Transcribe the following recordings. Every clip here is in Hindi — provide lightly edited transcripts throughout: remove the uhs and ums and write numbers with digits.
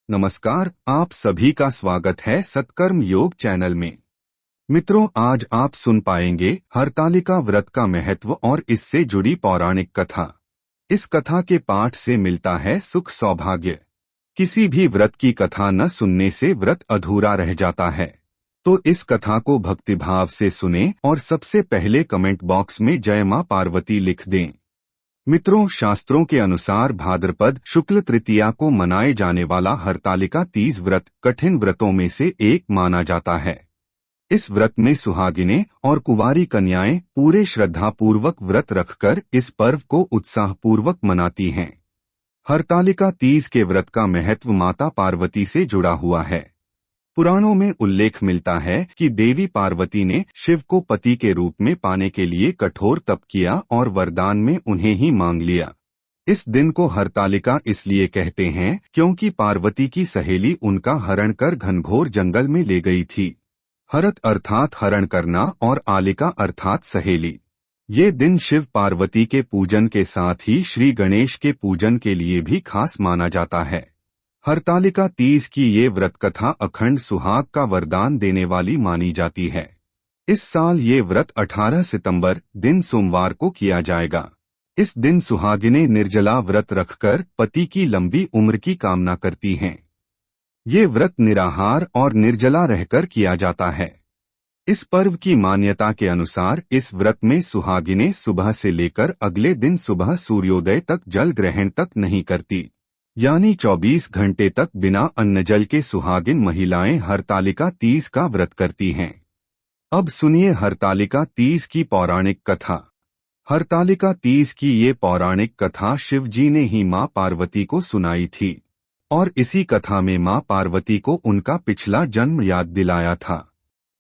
नमस्कार, आप सभी का स्वागत है सत्कर्म योग चैनल में। मित्रों, आज आप सुन पाएंगे हरतालिका व्रत का महत्व और इससे जुड़ी पौराणिक कथा। इस कथा के पाठ से मिलता है सुख सौभाग्य। किसी भी व्रत की कथा न सुनने से व्रत अधूरा रह जाता है। तो इस कथा को भक्तिभाव से सुनें और सबसे पहले कमेंट बॉक्स में जय मां पार्वती लिख दें। मित्रों, शास्त्रों के अनुसार भाद्रपद शुक्ल तृतीया को मनाए जाने वाला हरतालिका तीज व्रत कठिन व्रतों में से एक माना जाता है। इस व्रत में सुहागिनें और कुंवारी कन्याएं पूरे श्रद्धापूर्वक व्रत रखकर इस पर्व को उत्साहपूर्वक मनाती हैं। हरतालिका तीज के व्रत का महत्व माता पार्वती से जुड़ा हुआ है। पुराणों में उल्लेख मिलता है कि देवी पार्वती ने शिव को पति के रूप में पाने के लिए कठोर तप किया और वरदान में उन्हें ही मांग लिया। इस दिन को हरतालिका इसलिए कहते हैं क्योंकि पार्वती की सहेली उनका हरण कर घनघोर जंगल में ले गई थी। हरत अर्थात हरण करना और आलिका अर्थात सहेली। ये दिन शिव पार्वती के पूजन के साथ ही श्री गणेश के पूजन के लिए भी खास माना जाता है। हरतालिका तीज की ये व्रत कथा अखंड सुहाग का वरदान देने वाली मानी जाती है। इस साल ये व्रत 18 सितंबर दिन सोमवार को किया जाएगा। इस दिन सुहागिनें निर्जला व्रत रखकर पति की लंबी उम्र की कामना करती हैं। ये व्रत निराहार और निर्जला रहकर किया जाता है। इस पर्व की मान्यता के अनुसार इस व्रत में सुहागिनें सुबह से लेकर अगले दिन सुबह सूर्योदय तक जल ग्रहण तक नहीं करती, यानी 24 घंटे तक बिना अन्न जल के सुहागिन महिलाएं हरतालिका तीज का व्रत करती हैं। अब सुनिए हरतालिका तीज की पौराणिक कथा। हरतालिका तीज की ये पौराणिक कथा शिव जी ने ही मां पार्वती को सुनाई थी और इसी कथा में मां पार्वती को उनका पिछला जन्म याद दिलाया था।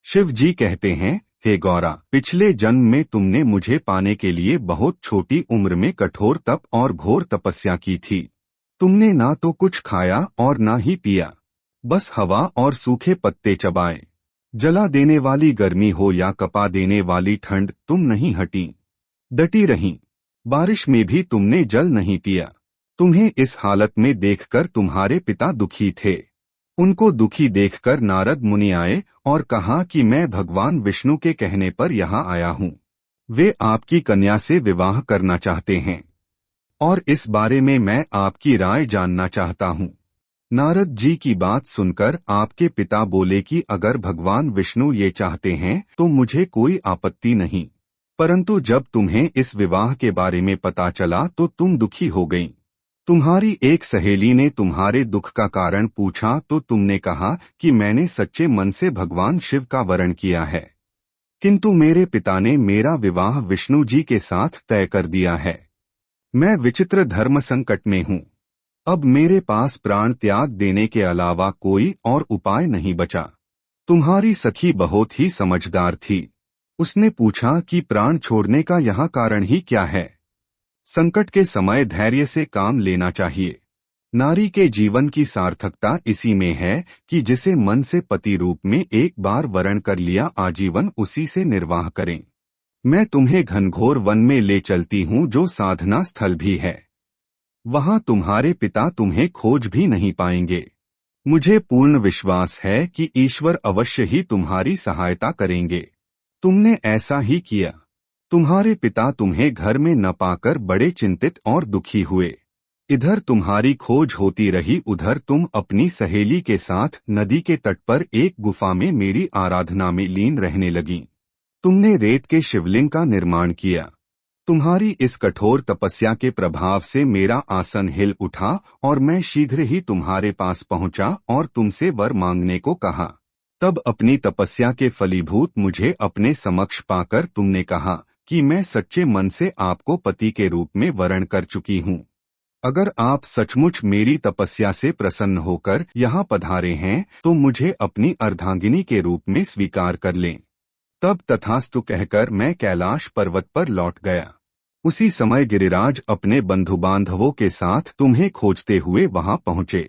शिव जी कहते हैं, हे गौरा, पिछले जन्म में तुमने मुझे पाने के लिए बहुत छोटी उम्र में कठोर तप और घोर तपस्या की थी। तुमने ना तो कुछ खाया और ना ही पिया, बस हवा और सूखे पत्ते चबाए। जला देने वाली गर्मी हो या कपा देने वाली ठंड, तुम नहीं हटी, डटी रहीं। बारिश में भी तुमने जल नहीं पिया। तुम्हें इस हालत में देखकर तुम्हारे पिता दुखी थे। उनको दुखी देखकर नारद मुनि आए और कहा कि मैं भगवान विष्णु के कहने पर यहाँ आया हूँ। वे आपकी कन्या से विवाह करना चाहते हैं और इस बारे में मैं आपकी राय जानना चाहता हूँ। नारद जी की बात सुनकर आपके पिता बोले कि अगर भगवान विष्णु ये चाहते हैं तो मुझे कोई आपत्ति नहीं, परंतु जब तुम्हें इस विवाह के बारे में पता चला तो तुम दुखी हो गईं। तुम्हारी एक सहेली ने तुम्हारे दुख का कारण पूछा तो तुमने कहा कि मैंने सच्चे मन से भगवान शिव का वरण किया है, किंतु मेरे पिता ने मेरा विवाह विष्णु जी के साथ तय कर दिया है। मैं विचित्र धर्म संकट में हूँ। अब मेरे पास प्राण त्याग देने के अलावा कोई और उपाय नहीं बचा। तुम्हारी सखी बहुत ही समझदार थी। उसने पूछा कि प्राण छोड़ने का यहाँ कारण ही क्या है। संकट के समय धैर्य से काम लेना चाहिए। नारी के जीवन की सार्थकता इसी में है कि जिसे मन से पति रूप में एक बार वरण कर लिया आजीवन उसी से निर्वाह करें। मैं तुम्हें घनघोर वन में ले चलती हूँ जो साधना स्थल भी है। वहाँ तुम्हारे पिता तुम्हें खोज भी नहीं पाएंगे। मुझे पूर्ण विश्वास है कि ईश्वर अवश्य ही तुम्हारी सहायता करेंगे। तुमने ऐसा ही किया। तुम्हारे पिता तुम्हें घर में न पाकर बड़े चिंतित और दुखी हुए। इधर तुम्हारी खोज होती रही, उधर तुम अपनी सहेली के साथ नदी के तट पर एक गुफा में मेरी आराधना में लीन रहने लगीं। तुमने रेत के शिवलिंग का निर्माण किया। तुम्हारी इस कठोर तपस्या के प्रभाव से मेरा आसन हिल उठा और मैं शीघ्र ही तुम्हारे पास पहुंचा और तुमसे वर मांगने को कहा। तब अपनी तपस्या के फलीभूत मुझे अपने समक्ष पाकर तुमने कहा कि मैं सच्चे मन से आपको पति के रूप में वरण कर चुकी हूँ। अगर आप सचमुच मेरी तपस्या से प्रसन्न होकर यहाँ पधारे हैं तो मुझे अपनी अर्धांगिनी के रूप में स्वीकार कर लें। तब तथास्तु कहकर मैं कैलाश पर्वत पर लौट गया। उसी समय गिरिराज अपने बंधु बांधवों के साथ तुम्हें खोजते हुए वहां पहुंचे।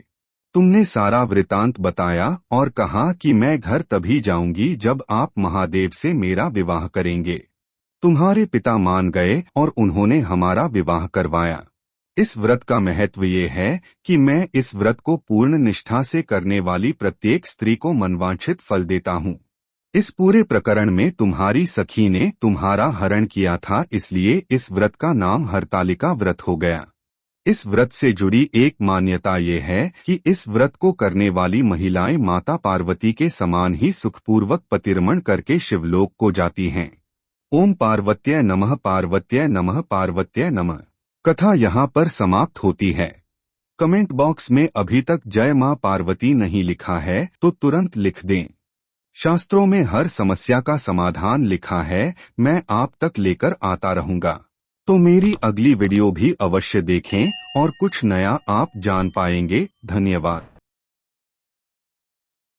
तुमने सारा वृतांत बताया और कहा कि मैं घर तभी जाऊंगी जब आप महादेव से मेरा विवाह करेंगे। तुम्हारे पिता मान गए और उन्होंने हमारा विवाह करवाया। इस व्रत का महत्व ये है कि मैं इस व्रत को पूर्ण निष्ठा से करने वाली प्रत्येक स्त्री को मनवांछित फल देता हूँ। इस पूरे प्रकरण में तुम्हारी सखी ने तुम्हारा हरण किया था, इसलिए इस व्रत का नाम हरतालिका व्रत हो गया। इस व्रत से जुड़ी एक मान्यता ये है कि इस व्रत को करने वाली महिलाएं माता पार्वती के समान ही सुखपूर्वक पतिरमण करके शिवलोक को जाती हैं। ओम पार्वत्य नमः पार्वत्य नमः पार्वत्य नमः। कथा यहाँ पर समाप्त होती है। कमेंट बॉक्स में अभी तक जय मां पार्वती नहीं लिखा है तो तुरंत लिख दें। शास्त्रों में हर समस्या का समाधान लिखा है, मैं आप तक लेकर आता रहूंगा। तो मेरी अगली वीडियो भी अवश्य देखें और कुछ नया आप जान पाएंगे। धन्यवाद।